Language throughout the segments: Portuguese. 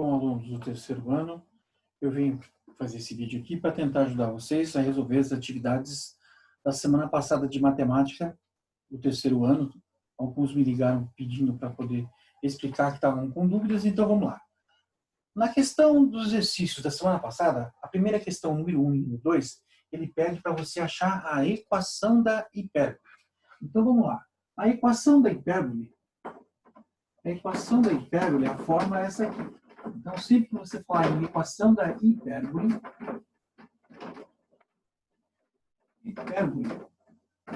Bom, alunos do terceiro ano, eu vim fazer esse vídeo aqui para tentar ajudar vocês a resolver as atividades da semana passada de matemática do terceiro ano. Alguns me ligaram pedindo para poder explicar que estavam com dúvidas, então vamos lá. Na questão dos exercícios da semana passada, a primeira questão, número 1 e número 2, ele pede para você achar a equação da hipérbole. Então vamos lá. A equação da hipérbole, a fórmula é essa aqui. Então, sempre que você falar em equação da hipérbole, a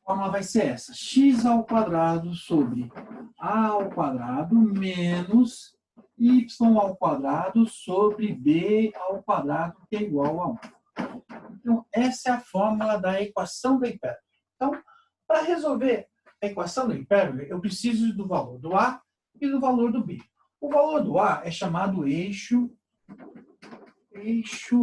fórmula vai ser essa: x ao quadrado sobre a ao quadrado menos y ao quadrado sobre b ao quadrado, que é igual a 1. Então, essa é a fórmula da equação da hipérbole. Então, para resolver a equação da hipérbole, eu preciso do valor do a e do valor do b. O valor do a é chamado eixo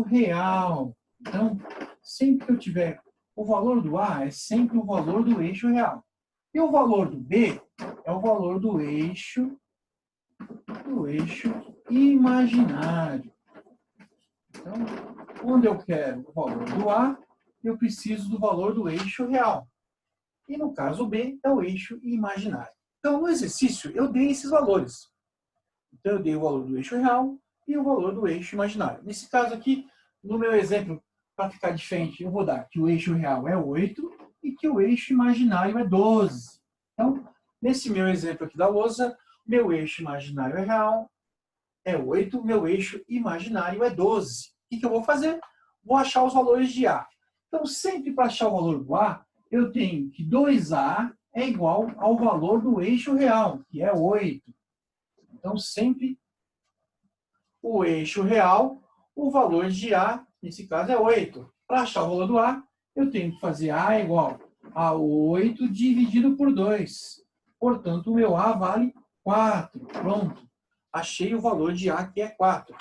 real. Então, sempre que eu tiver o valor do a, é sempre o valor do eixo real. E o valor do b é o valor do eixo imaginário. Então, quando eu quero o valor do a, eu preciso do valor do eixo real. E no caso b, é o eixo imaginário. Então, no exercício, eu dei esses valores. Então, eu dei o valor do eixo real e o valor do eixo imaginário. Nesse caso aqui, no meu exemplo, para ficar diferente, eu vou dar que o eixo real é 8 e que o eixo imaginário é 12. Então, nesse meu exemplo aqui da lousa, meu eixo imaginário é real, é 8, meu eixo imaginário é 12. O que eu vou fazer? Vou achar os valores de A. Então, sempre para achar o valor do A, eu tenho que 2A é igual ao valor do eixo real, que é 8. Então, sempre o eixo real, o valor de A, nesse caso, é 8. Para achar o valor do A, eu tenho que fazer A igual a 8 dividido por 2. Portanto, o meu A vale 4. Pronto. Achei o valor de A, que é 4.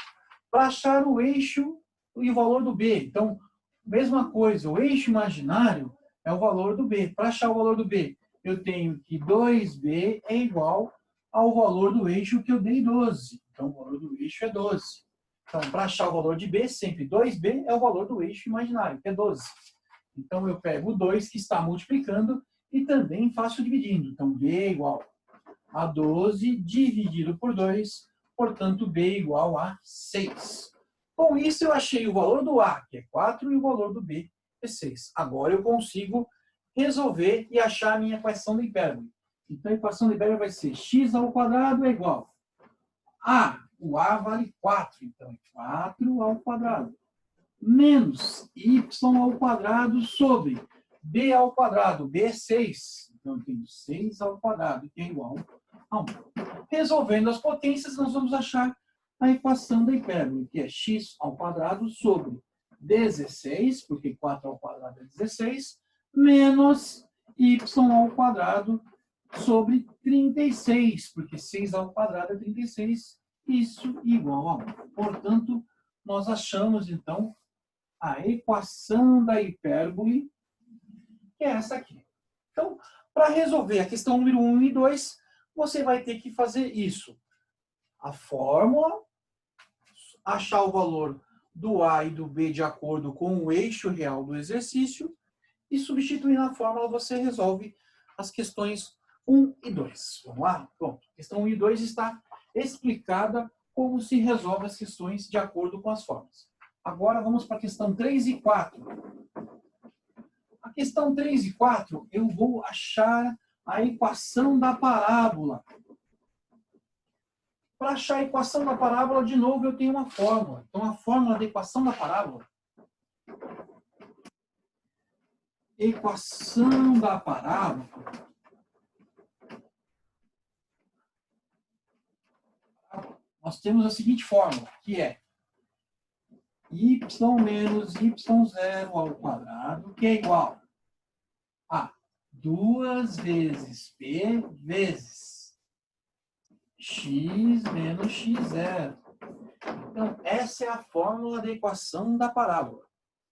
Para achar o eixo e o valor do B. Então, mesma coisa, o eixo imaginário é o valor do B. Para achar o valor do B, eu tenho que 2B é igual ao valor do eixo que eu dei 12. Então, o valor do eixo é 12. Então, para achar o valor de B, sempre 2B é o valor do eixo imaginário, que é 12. Então, eu pego o 2 que está multiplicando e também faço dividindo. Então, B é igual a 12 dividido por 2, portanto, B é igual a 6. Com isso, eu achei o valor do A, que é 4, e o valor do B, que é 6. Agora eu consigo resolver e achar a minha equação da hipérbole. Então, a equação da hipérbole vai ser x ao quadrado é igual a, o a vale 4, então é 4 ao quadrado, menos y ao quadrado sobre b ao quadrado, b é 6, então eu tenho 6 ao quadrado, que é igual a 1. Resolvendo as potências, nós vamos achar a equação da hipérbole, que é x ao quadrado sobre 16, porque 4 ao quadrado é 16, menos y ao quadrado sobre 36, porque 6 ao quadrado é 36, isso igual a 1. Portanto, nós achamos, então, a equação da hipérbole, que é essa aqui. Então, para resolver a questão número 1 e 2, você vai ter que fazer isso. A fórmula, achar o valor do A e do B de acordo com o eixo real do exercício, e substituir na fórmula você resolve as questões 1 e 2. Vamos lá? Pronto. A questão 1 e 2 está explicada como se resolve as questões de acordo com as fórmulas. Agora vamos para a questão 3 e 4. A questão 3 e 4, eu vou achar a equação da parábola. Para achar a equação da parábola, de novo, eu tenho uma fórmula. Então, a fórmula da equação da parábola. Equação da parábola. Nós temos a seguinte fórmula, que é y menos y0 ao quadrado, que é igual a 2 vezes p vezes x menos x0. Então, essa é a fórmula da equação da parábola.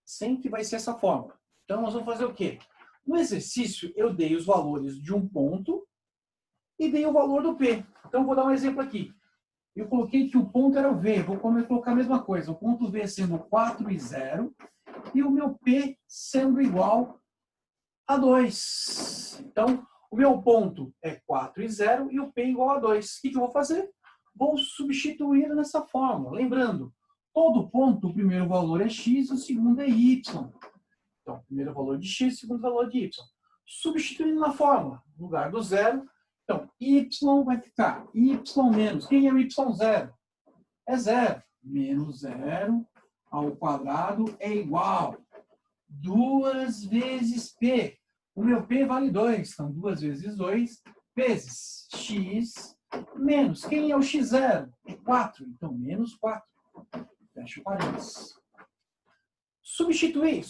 Sempre vai ser essa fórmula. Então, nós vamos fazer o quê? No exercício, eu dei os valores de um ponto e dei o valor do P. Então, vou dar um exemplo aqui. eu coloquei que o ponto era o V. Vou colocar a mesma coisa. O ponto V sendo 4 e 0. E o meu P sendo igual a 2. Então, o meu ponto é 4 e 0 e o P igual a 2. O que eu vou fazer? Vou substituir nessa fórmula. Lembrando, todo ponto, o primeiro valor é x, o segundo é y. Então, o primeiro valor de x, o segundo valor de y. Substituindo na fórmula, no lugar do zero, então, y vai ficar y menos. Quem é o y0? É 0. Menos 0 ao quadrado é igual 2 vezes p. O meu p vale 2. Então, 2 vezes 2 vezes x menos. Quem é o x0? É 4. Então, menos 4. Fecha o parênteses. Substituir.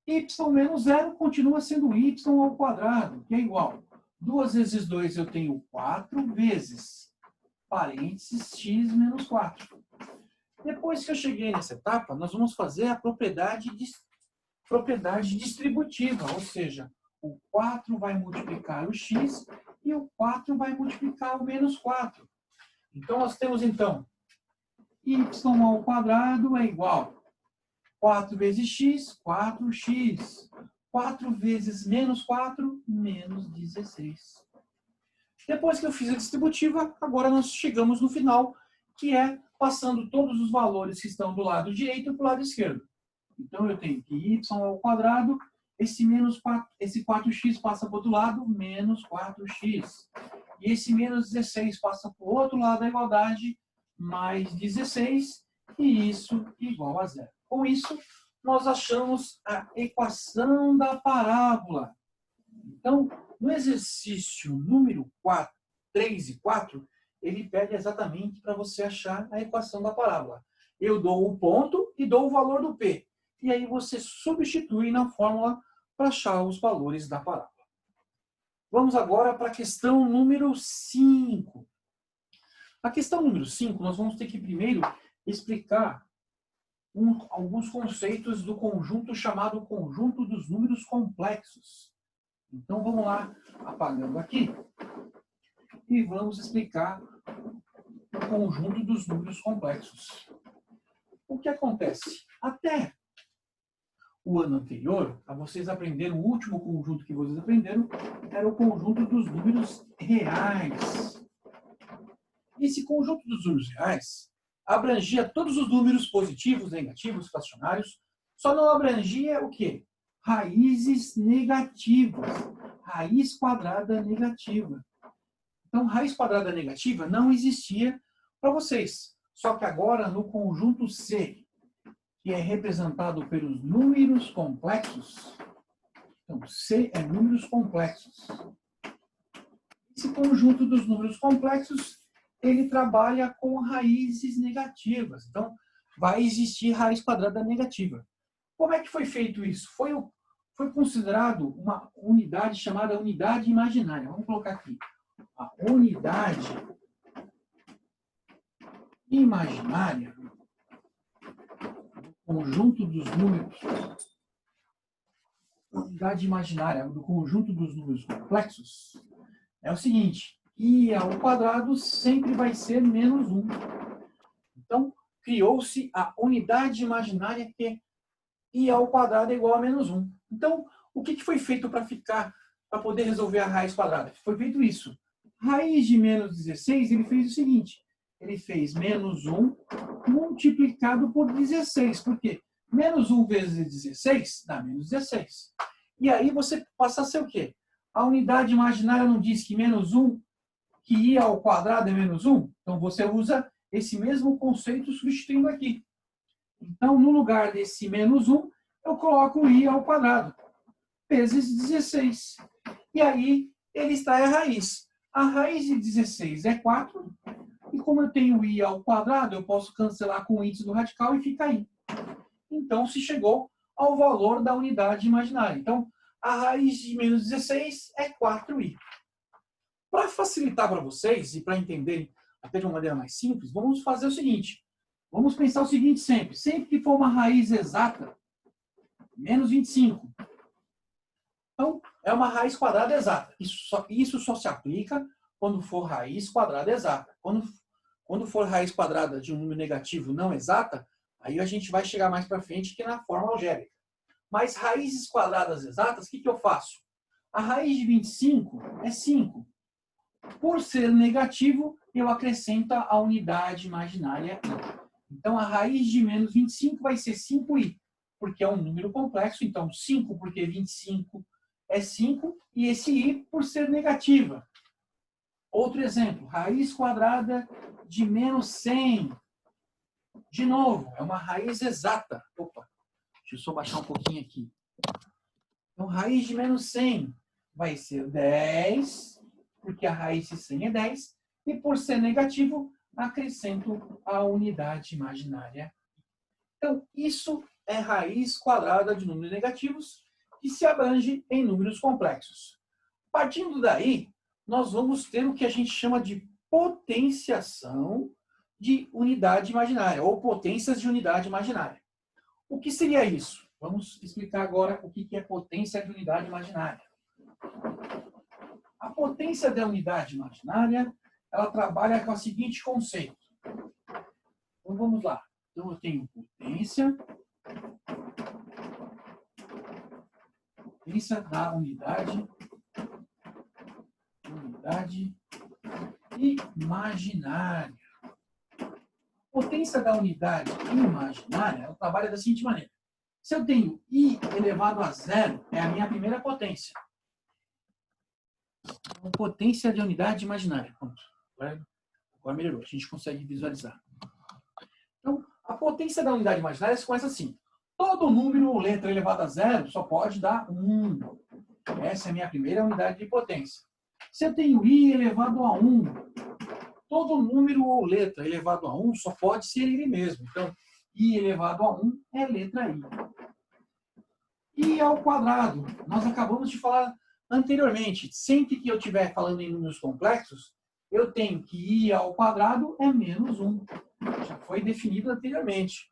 Y menos 0 continua sendo y ao quadrado, que é igual. 2 vezes 2 eu tenho 4 vezes, parênteses, x menos 4. Depois que eu cheguei nessa etapa, nós vamos fazer a propriedade distributiva, ou seja, o 4 vai multiplicar o x e o 4 vai multiplicar o menos 4. Então, nós temos, então, y ao quadrado é igual 4 vezes x, 4x. 4 vezes menos 4, menos 16. Depois que eu fiz a distributiva, agora nós chegamos no final, que é passando todos os valores que estão do lado direito para o lado esquerdo. Então, eu tenho que y ao quadrado, esse 4x passa para o outro lado, menos 4x. E esse menos 16 passa para o outro lado da igualdade, mais 16, e isso igual a zero. Com isso, nós achamos a equação da parábola. Então, no exercício número 4, 3 e 4, ele pede exatamente para você achar a equação da parábola. Eu dou o ponto e dou o valor do P. E aí você substitui na fórmula para achar os valores da parábola. Vamos agora para a questão número 5. A questão número 5, nós vamos ter que primeiro explicar alguns conceitos do conjunto chamado conjunto dos números complexos. Então, vamos lá, apagando aqui, e vamos explicar o conjunto dos números complexos. O que acontece? Até o ano anterior, a vocês aprenderam, o último conjunto que vocês aprenderam era o conjunto dos números reais. Esse conjunto dos números reais abrangia todos os números positivos, negativos, fracionários, só não abrangia o quê? Raízes negativas. Raiz quadrada negativa. Então, raiz quadrada negativa não existia para vocês. Só que agora, no conjunto C, que é representado pelos números complexos, então, C é números complexos. Esse conjunto dos números complexos ele trabalha com raízes negativas. Então, vai existir raiz quadrada negativa. Como é que foi feito isso? Foi considerado uma unidade chamada unidade imaginária. Vamos colocar aqui. A unidade imaginária do conjunto dos números. A unidade imaginária do conjunto dos números complexos é o seguinte. I ao quadrado sempre vai ser menos 1. Então, criou-se a unidade imaginária que é I ao quadrado é igual a menos 1. Então, o que foi feito para poder resolver a raiz quadrada? Foi feito isso. Raiz de menos 16, ele fez o seguinte. Ele fez menos 1 multiplicado por 16. Por quê? Menos 1 vezes 16 dá menos 16. E aí você passa a ser o quê? A unidade imaginária não diz que menos 1 que I ao quadrado é menos 1? Então, você usa esse mesmo conceito substituindo aqui. Então, no lugar desse menos 1, eu coloco I ao quadrado, vezes 16. E aí, ele extrai a raiz. A raiz de 16 é 4. E como eu tenho I ao quadrado, eu posso cancelar com o índice do radical e fica I. Então, se chegou ao valor da unidade imaginária. Então, a raiz de menos 16 é 4I. Para facilitar para vocês e para entenderem até de uma maneira mais simples, vamos fazer o seguinte. Vamos pensar o seguinte sempre. Sempre que for uma raiz exata, menos 25. Então, é uma raiz quadrada exata. Isso só se aplica quando for raiz quadrada exata. Quando Quando for raiz quadrada de um número negativo não exata, aí a gente vai chegar mais para frente que na forma algébrica. Mas raízes quadradas exatas, o que eu faço? A raiz de 25 é 5. Por ser negativo, eu acrescento a unidade imaginária i. Então, a raiz de menos 25 vai ser 5i, porque é um número complexo. Então, 5 porque 25 é 5, e esse i por ser negativa. Outro exemplo, raiz quadrada de menos 100. De novo, é uma raiz exata. Opa, deixa eu só baixar um pouquinho aqui. Então, raiz de menos 100 vai ser 10, porque a raiz de 100 é 10, e por ser negativo, acrescento a unidade imaginária. Então, isso é raiz quadrada de números negativos que se abrange em números complexos. Partindo daí, nós vamos ter o que a gente chama de potenciação de unidade imaginária, ou potências de unidade imaginária. O que seria isso? Vamos explicar agora o que é potência de unidade imaginária. A potência da unidade imaginária, ela trabalha com o seguinte conceito. Então, vamos lá. Então, eu tenho potência da unidade imaginária. A potência da unidade imaginária, ela trabalha da seguinte maneira. Se eu tenho i elevado a zero, é a minha primeira potência. Então, potência de unidade imaginária. Pronto. Agora melhorou, a gente consegue visualizar. Então, a potência da unidade imaginária se começa assim. Todo número ou letra elevado a zero só pode dar 1. Essa é a minha primeira unidade de potência. Se eu tenho i elevado a 1, todo número ou letra elevado a 1 só pode ser ele mesmo. Então, i elevado a 1 é letra i. I ao quadrado. Nós acabamos de falar anteriormente. Sempre que eu estiver falando em números complexos, eu tenho que i ao quadrado é menos 1. Já foi definido anteriormente.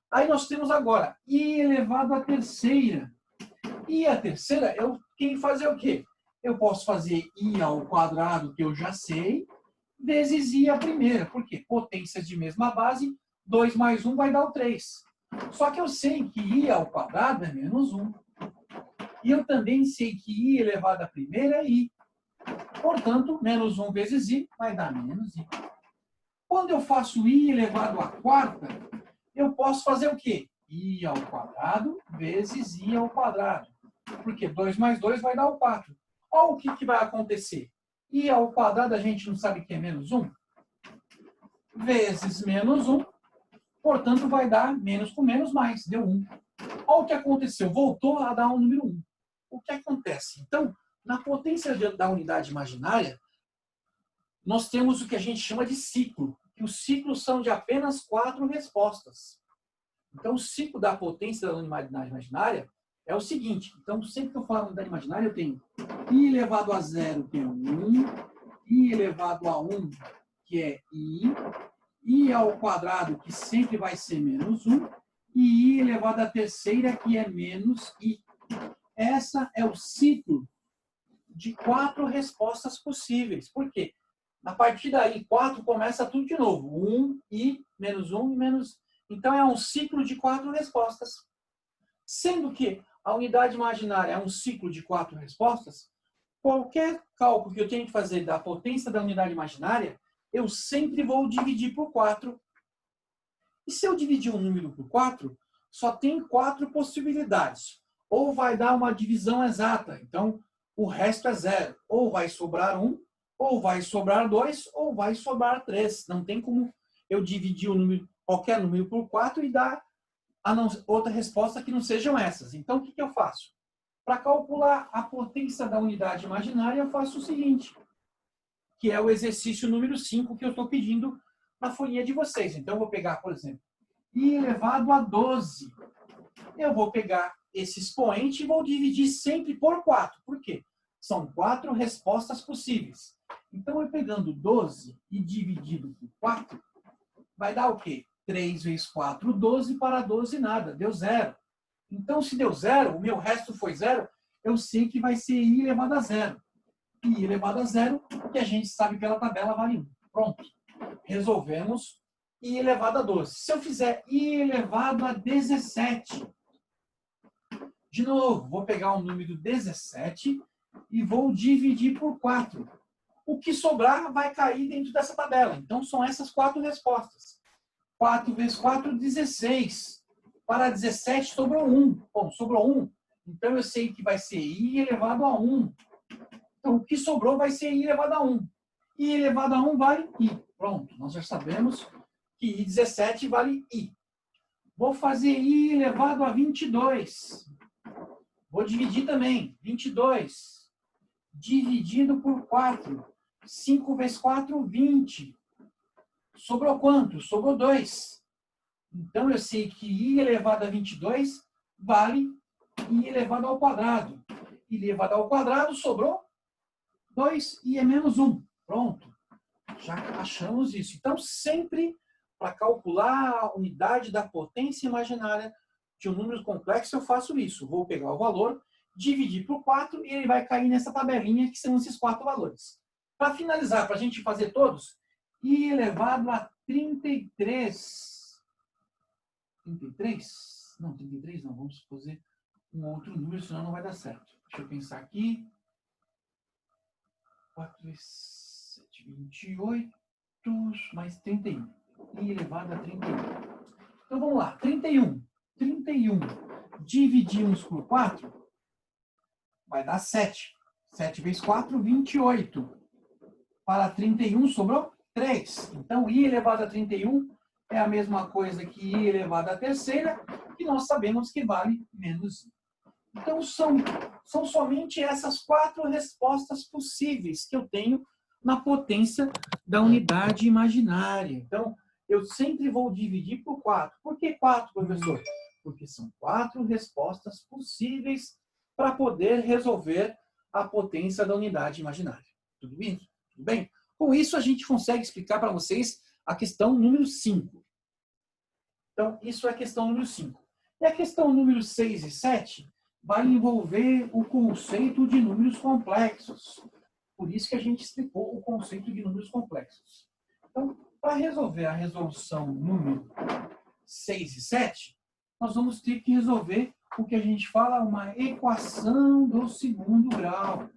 Aí nós temos agora i elevado à terceira. E a terceira, eu tenho que fazer o quê? Eu posso fazer i ao quadrado, que eu já sei, vezes i à primeira. Por quê? Potências de mesma base, 2 mais 1 vai dar o 3. Só que eu sei que i ao quadrado é menos 1. E eu também sei que i elevado à primeira é i. Portanto, menos 1 vezes i vai dar menos i. Quando eu faço i elevado à quarta, eu posso fazer o quê? I ao quadrado vezes i ao quadrado. Porque 2 mais 2 vai dar o 4. Olha o que vai acontecer. I ao quadrado a gente não sabe que é menos 1? Vezes menos 1. Portanto, vai dar menos com menos mais. Deu 1. Olha o que aconteceu. Voltou a dar um número 1. O que acontece? Então, na potência da unidade imaginária, nós temos o que a gente chama de ciclo. E os ciclos são de apenas 4 respostas. Então, o ciclo da potência da unidade imaginária é o seguinte. Então, sempre que eu falo unidade imaginária, eu tenho i elevado a 0, que é 1, i elevado a 1, que é i ao quadrado, que sempre vai ser menos 1, e i elevado à terceira, que é menos i. Essa é o ciclo de 4 respostas possíveis. Por quê? A partir daí, 4 começa tudo de novo. 1, i, menos 1 e menos... Então, é um ciclo de 4 respostas. Sendo que a unidade imaginária é um ciclo de 4 respostas, qualquer cálculo que eu tenha que fazer da potência da unidade imaginária, eu sempre vou dividir por 4. E se eu dividir um número por 4, só tem 4 possibilidades. Ou vai dar uma divisão exata, então o resto é 0. Ou vai sobrar 1, ou vai sobrar 2, ou vai sobrar 3. Não tem como eu dividir qualquer número por 4 e dar outra resposta que não sejam essas. Então, o que eu faço? Para calcular a potência da unidade imaginária, eu faço o seguinte, que é o exercício número 5 que eu estou pedindo na folhinha de vocês. Então, eu vou pegar, por exemplo, i elevado a 12. Eu vou pegar esse expoente e vou dividir sempre por 4. Por quê? São 4 respostas possíveis. Então, eu pegando 12 e dividido por 4, vai dar o quê? 3 vezes 4, 12, para 12 nada, deu 0. Então, se deu 0, o meu resto foi 0, eu sei que vai ser i elevado a 0. I elevado a 0, que a gente sabe pela tabela vale 1. Pronto. Resolvemos i elevado a 12. Se eu fizer i elevado a 17, de novo, vou pegar o número 17 e vou dividir por 4. O que sobrar vai cair dentro dessa tabela. Então, são essas 4 respostas. 4 vezes 4, 16. Para 17, sobrou 1. Bom, sobrou 1. Então, eu sei que vai ser i elevado a 1. Então, o que sobrou vai ser i elevado a 1. I elevado a 1 vale i. Pronto, nós já sabemos que i 17 vale i. Vou fazer i elevado a 22. Vou dividir também. 22. Dividido por 4. 5 vezes 4, 20. Sobrou quanto? Sobrou 2. Então, eu sei que i elevado a 22 vale i elevado ao quadrado. I elevado ao quadrado sobrou 2 e é menos 1. Pronto. Já achamos isso. Então, sempre para calcular a unidade da potência imaginária de um número complexo, eu faço isso. Vou pegar o valor, dividir por 4 e ele vai cair nessa tabelinha que são esses 4 valores. Para finalizar, para a gente fazer todos, i elevado a 33. 33? Não, 33 não. Vamos fazer um outro número, senão não vai dar certo. Deixa eu pensar aqui. 4 vezes 7, 28, mais 31. I elevado a 31. Então, vamos lá. 31. 31 dividimos por 4, vai dar 7. 7 vezes 4, 28. Para 31 sobrou 3. Então, i elevado a 31 é a mesma coisa que i elevado à terceira, que nós sabemos que vale menos i. Então, são somente essas 4 respostas possíveis que eu tenho na potência da unidade imaginária. Então, eu sempre vou dividir por 4. Por que 4, professor? Porque são 4 respostas possíveis para poder resolver a potência da unidade imaginária. Tudo bem? Tudo bem? Com isso, a gente consegue explicar para vocês a questão número 5. Então, isso é a questão número 5. E a questão número 6 e 7 vai envolver o conceito de números complexos. Por isso que a gente explicou o conceito de números complexos. Então, para resolver a resolução número 6 e 7, nós vamos ter que resolver o que a gente fala uma equação do segundo grau.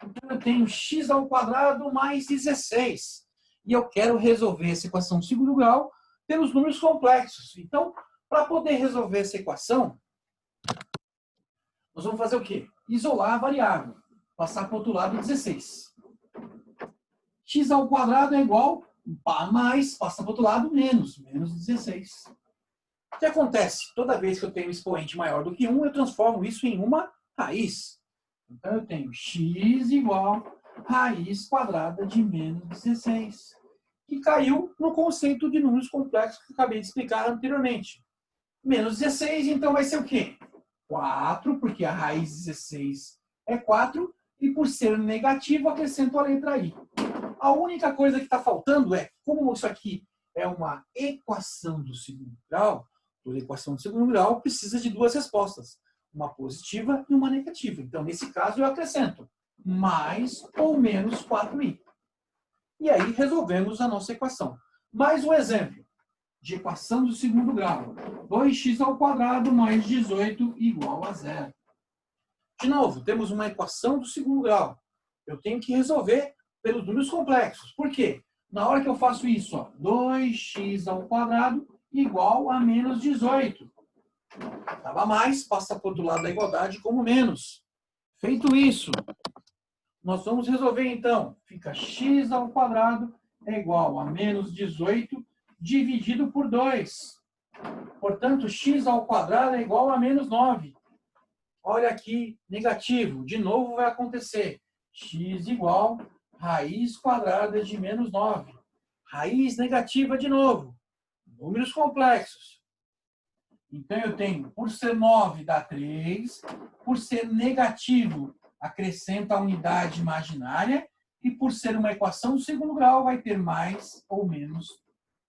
Então, eu tenho x ao quadrado mais 16. E eu quero resolver essa equação do segundo grau pelos números complexos. Então, para poder resolver essa equação, nós vamos fazer o quê? Isolar a variável. Passar para o outro lado 16. X ao quadrado é igual a mais, passa para o outro lado, menos 16. O que acontece? Toda vez que eu tenho um expoente maior do que 1, eu transformo isso em uma raiz. Então, eu tenho x igual raiz quadrada de menos 16, que caiu no conceito de números complexos que eu acabei de explicar anteriormente. Menos 16, então, vai ser o quê? 4, porque a raiz de 16 é 4, e por ser negativo, acrescento a letra i. A única coisa que está faltando é, como isso aqui é uma equação do segundo grau, toda equação do segundo grau precisa de 2 respostas, uma positiva e uma negativa. Então, nesse caso, eu acrescento mais ou menos 4i. E aí, resolvemos a nossa equação. Mais um exemplo de equação do segundo grau. 2x ao quadrado mais 18 igual a 0. De novo, temos uma equação do segundo grau. Eu tenho que resolver pelos números complexos. Por quê? Na hora que eu faço isso, ó, 2x ao quadrado igual a menos 18. Estava mais, passa para o outro lado da igualdade como menos. Feito isso, nós vamos resolver então. Fica x ao quadrado é igual a menos 18 dividido por 2. Portanto, x ao quadrado é igual a menos 9. Olha aqui, negativo. De novo vai acontecer. X igual raiz quadrada de menos 9. Raiz negativa de novo. Números complexos. Então, eu tenho, por ser 9, dá 3. Por ser negativo, acrescenta a unidade imaginária. E por ser uma equação do segundo grau, vai ter mais ou menos.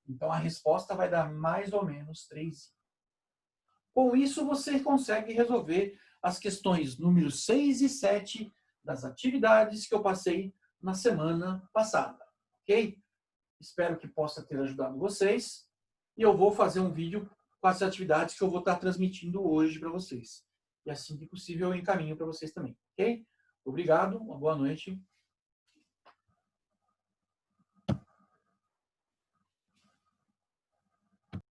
Então, a resposta vai dar mais ou menos 3. Com isso, você consegue resolver as questões números 6 e 7 das atividades que eu passei na semana passada. Ok? Espero que possa ter ajudado vocês. E eu vou fazer um vídeo com as atividades que eu vou estar transmitindo hoje para vocês. E assim que possível eu encaminho para vocês também, ok? Obrigado, uma boa noite.